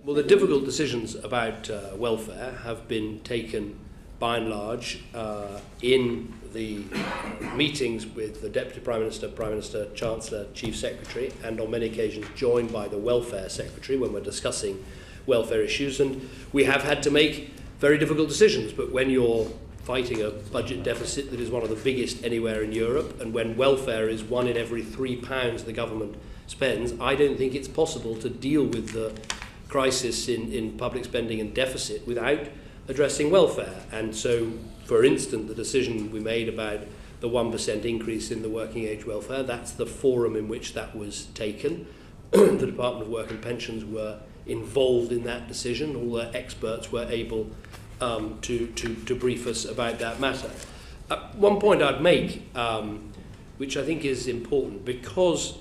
Well, the difficult decisions about welfare have been taken by and large in the meetings with the Deputy Prime Minister, Chancellor, Chief Secretary, and on many occasions joined by the Welfare Secretary when we're discussing welfare issues. And we have had to make very difficult decisions, but when you're fighting a budget deficit that is one of the biggest anywhere in Europe, and when welfare is £1 in every £3 the government spends, I don't think it's possible to deal with the crisis in public spending and deficit without addressing welfare. And so, for instance, the decision we made about the 1% increase in the working age welfare, that's the forum in which that was taken. The Department of Work and Pensions were involved in that decision. All the experts were able to brief us about that matter. One point I'd make, which I think is important, because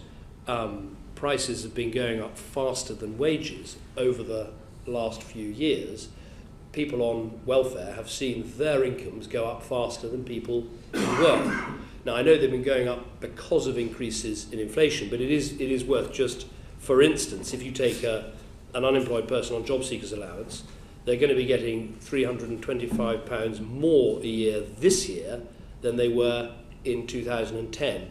prices have been going up faster than wages over the last few years, people on welfare have seen their incomes go up faster than people in work. Now, I know they've been going up because of increases in inflation, but it is worth just, for instance, if you take an unemployed person on job seekers allowance, they're going to be getting £325 more a year this year than they were in 2010.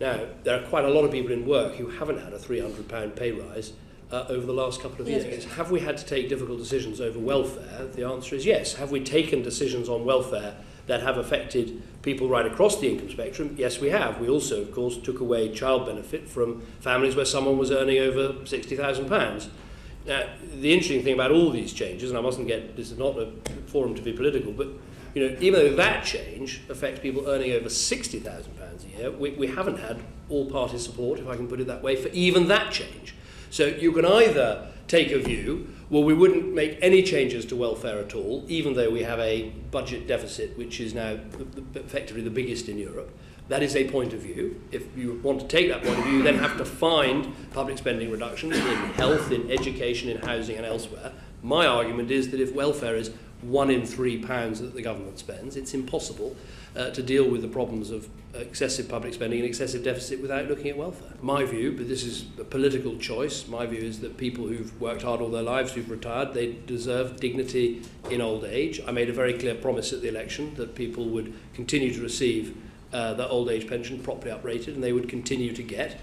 Now, there are quite a lot of people in work who haven't had a £300 pay rise over the last couple of years. Yes. Have we had to take difficult decisions over welfare? The answer is yes. Have we taken decisions on welfare that have affected people right across the income spectrum? Yes, we have. We also, of course, took away child benefit from families where someone was earning over £60,000. Now, the interesting thing about all these changes, and I mustn't get, this is not a forum to be political, but even though that change affects people earning over £60,000 a year, we haven't had all party support, if I can put it that way, for even that change. So you can either take a view, well, we wouldn't make any changes to welfare at all, even though we have a budget deficit which is now effectively the biggest in Europe. That is a point of view. If you want to take that point of view, you then have to find public spending reductions in health, in education, in housing and elsewhere. My argument is that if welfare is £1 in £3 that the government spends, it's impossible to deal with the problems of excessive public spending and excessive deficit without looking at welfare. My view, but this is a political choice, my view is that people who've worked hard all their lives, who've retired, they deserve dignity in old age. I made a very clear promise at the election that people would continue to receive their old age pension properly uprated, and they would continue to get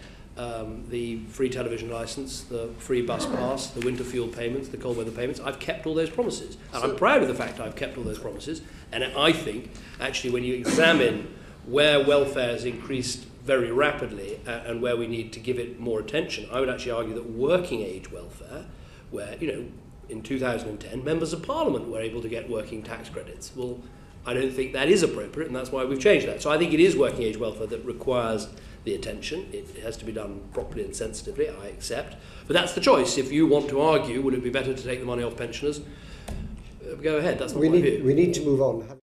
the free television licence, the free bus pass, the winter fuel payments, the cold weather payments. I've kept all those promises. And I'm proud of the fact I've kept all those promises. And I think, actually, when you examine where welfare has increased very rapidly and where we need to give it more attention, I would actually argue that working age welfare, where, in 2010, members of Parliament were able to get working tax credits. Well, I don't think that is appropriate, and that's why we've changed that. So I think it is working age welfare that requires the attention. It has to be done properly and sensitively, I accept. But that's the choice. If you want to argue, would it be better to take the money off pensioners? Go ahead, that's not my view. We need to move on.